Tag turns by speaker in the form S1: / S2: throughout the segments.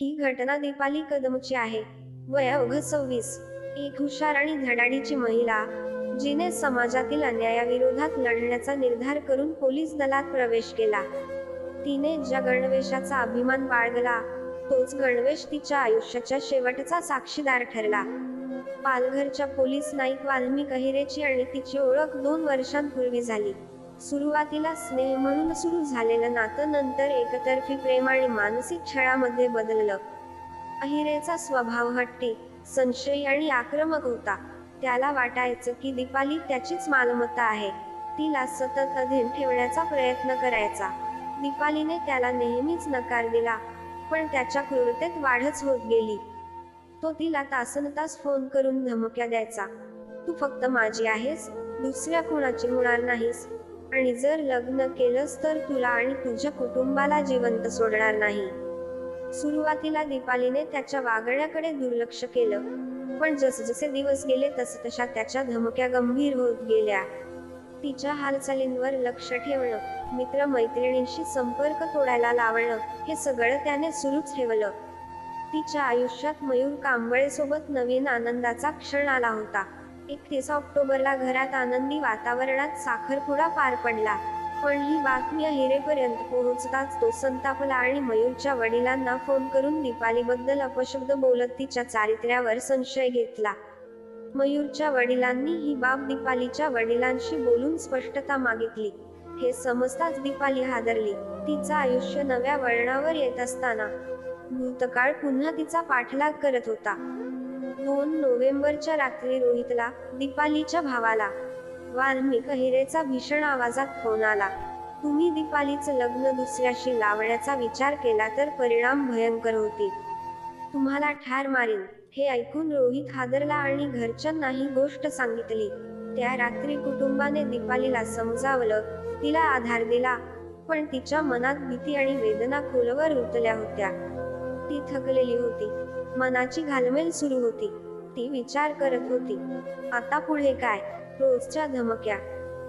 S1: ही घटना दीपाली कदमची आहे. वय अवघ 26. एक हुशार आणि धडाडीची महिला, जिने समाजातील अन्यायाविरोधात लढण्याचा निर्धार करून पोलीस दलात प्रवेश केला. तिने ज्या गणवेशाचा अभिमान बाळगला, तोच गणवेश तिच्या आयुष्याच्या शेवटचा साक्षीदार ठरला. पालघरच्या पोलीस नाईक वाल्मिक अहिरेची आणि तिची ओळख 2 वर्षांपूर्वी झाली. सुरुवातीला स्नेह म्हणून सुरू झालेलं नातं नंतर एकतर्फी प्रेम आणि मानसिक छळामध्ये बदललं. अहिरेचा स्वभाव हट्टी, संशयी आणि आक्रमक होता. त्याला वाटायचं की दीपाली त्याचीच मालमत्ता आहे. तिला सतत अधीन ठेवण्याचा प्रयत्न करायचा. दीपालीने त्याला नेहमीच नकार दिला, पण त्याच्या क्रूरतेत वाढच होत गेली. तो तिला तासनतास फोन करून धमक्या द्यायचा. तू फक्त माझी आहेस, दुसऱ्या कुणाची होणार नाहीस, आणि जर लग्न केलंस तर तुला आणि तुझ्या कुटुंबाला जिवंत सोडणार नाही. सुरुवातीला दीपालीने त्याच्या वागण्याकडे दुर्लक्ष केलं, पण जसजसे दिवस गेले तसतशा त्याच्या धमक्या गंभीर होत गेल्या. तिच्या हालचालींवर लक्ष ठेवणं, मित्र-मैत्रिणींशी संपर्क तोडायला लावणं, हे सगळं त्याने सुरूच ठेवलं. तिच्या आयुष्यात मयूर कांबळेसोबत नवीन आनंदाचा क्षण आला होता. 31 ऑक्टोबरला घरात आनंदी वातावरणात साखरपुडा पार पडला. पण ही बातमी अहिरेपर्यंत पोहोचताच तो संतापला आणि मयूरच्या वडिलांना फोन करून दीपालीबद्दल अपशब्द बोलत तिच्या चारित्र्यावर संशय घेतला. मयूरच्या वडिलांनी ही बाब दीपालीच्या वडिलांशी बोलून स्पष्टता मागितली. हे समजताच दीपाली हादरली. तिचं आयुष्य नव्या वळणावर येत असताना भूतकाळ पुन्हा तिचा पाठलाग करत होता. 2 नोव्हेंबरच्या रात्री रोहितला, दीपालीच्या भावाला, वाल्मिक अहिरेचा भीषण आवाजात फोन आला. तुम्ही दीपालीचं लग्न दुसऱ्याशी लावण्याचा विचार केला तर परिणाम भयंकर होतील. तुम्हाला ठार मारीन. हे ऐकून रोहित हादरला आणि घरच्यांनाही गोष्ट सांगितली. त्या रात्री कुटुंबाने दीपालीला समजावलं, तिला आधार दिला, पण तिच्या मनात भीती आणि वेदना खोलवर रुतल्या होत्या. ती थकलेली होती. मनाची घालमेल सुरू होती. ती विचार करत होती, आता पुढे काय? रोजच्या धमक्या,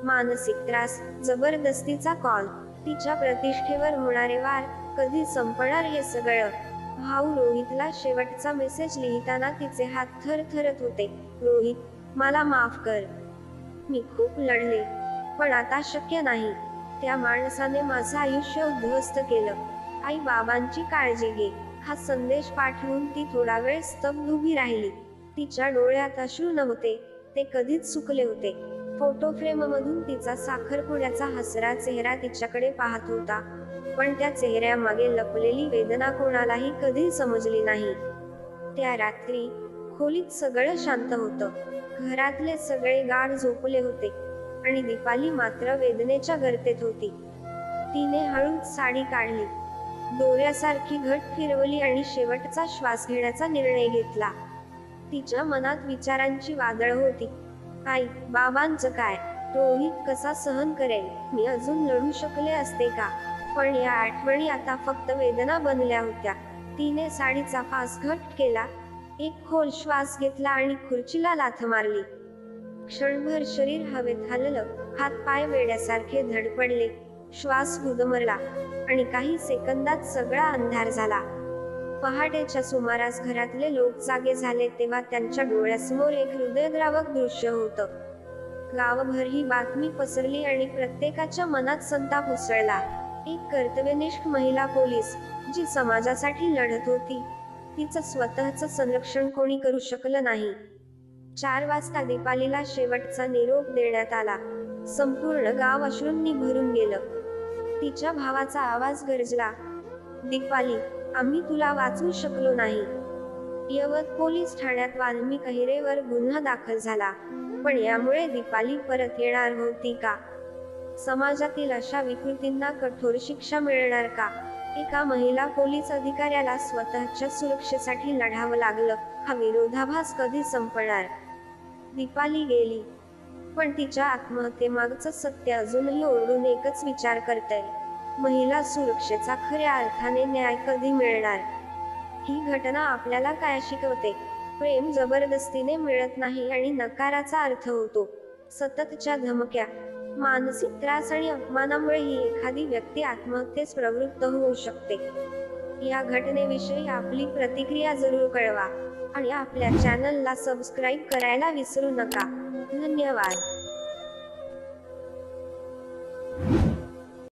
S1: मानसिक त्रास, जबरदस्तीचा कॉल, तिच्या प्रतिष्ठेवर होणारे वार, कधी संपणार हे सगळं? भाऊ रोहितला शेवटचा मेसेज लिहिताना तिचे हात थरथरत होते. रोहित, मला माफ कर. मी खूप लढले, पण आता शक्य नाही. त्या माणसाने माझं आयुष्य उद्ध्वस्त केलं. आई बाबांची काळजी घे. हा संदेश पाठवून ती थोडा वेळ स्तब्ध उभी राहिली. तिच्या डोळ्यात अश्रू नव्हते, ते कधीच सुकले होते. फोटो फ्रेममधून तिचा साखरपुड्याचा हसरा चेहरा तिच्याकडे पाहत होता, पण त्या चेहऱ्यामागे लपलेली वेदना कोणालाही कधी समजली नाही. त्या रात्री खोलीत सगळं शांत होतं. घरातले सगळे गाढ झोपले होते आणि दीपाली मात्र वेदनेच्या गर्तेत होती. तिने हळूच साडी काढली, दोऱ्यासारखी घट फिरवली आणि शेवटचा श्वास घेण्याचा निर्णय घेतला. तिच्या मनात विचारांची वादळ होती. आई बाबांचं काय? रोहित कसा सहन करेल? मी अजून लढू शकले असते का? पण या आठवणी आता फक्त वेदना बनल्या होत्या. तिने साडीचा फास घट्ट केला, एक खोल श्वास घेतला आणि खुर्चीला लाथ मारली. क्षणभर शरीर हवेत हललं, हात पाय वेड्यासारखे धडपडले, श्वास गुदमरला आणि काही सेकंदात सगळा अंधार झाला. पहाटेच्या सुमारास घरातले लोक जागे झाले तेव्हा त्यांच्या डोळ्यासमोर एक हृदयद्रावक दृश्य होतं. गावभर ही बातमी पसरली आणि प्रत्येकाच्या मनात संताप उसळला. एक कर्तव्यनिष्ठ महिला पोलीस, जी समाजासाठी लढत होती, तिचं स्वतःचं संरक्षण कोणी करू शकलं नाही. 4 वाजता दीपालीला शेवटचा निरोप देण्यात आला. संपूर्ण गाव अश्रूंनी भरून गेलं. तिच्या भावाचा आवाज गरजला, दीपाली, आम्ही तुला वाचवू शकलो नाही. यवत पोलीस ठाण्यात वाल्मिक अहिरेवर गुन्हा दाखल झाला. पण यामुळे दीपाली परत येणार होती का? समाजातील अशा विकृतींना कठोर शिक्षा मिळणार का? एका महिला पोलीस अधिकाऱ्याला स्वतःच्या सुरक्षेसाठी लढावं लागलं. हा विरोधाभास कधी संपणार? दीपाली गेली, पण तिच्या आत्महत्येमागचं सत्य अजूनही ओरडून एकच विचार करतंय, महिला सुरक्षेचा खऱ्या अर्थाने न्याय कधी मिळणार? ही घटना आपल्याला काय शिकवते? प्रेम जबरदस्तीने मिळत नाही आणि नकाराचा अर्थ होतो. सततच्या धमक्या, मानसिक त्रास आणि अपमानामुळे ही एखादी व्यक्ती आत्महत्येस प्रवृत्त होऊ शकते. या घटनेविषयी आपली प्रतिक्रिया जरूर कळवा आणि आपल्या चॅनलला सबस्क्राईब करायला विसरू नका. धन्यवाद.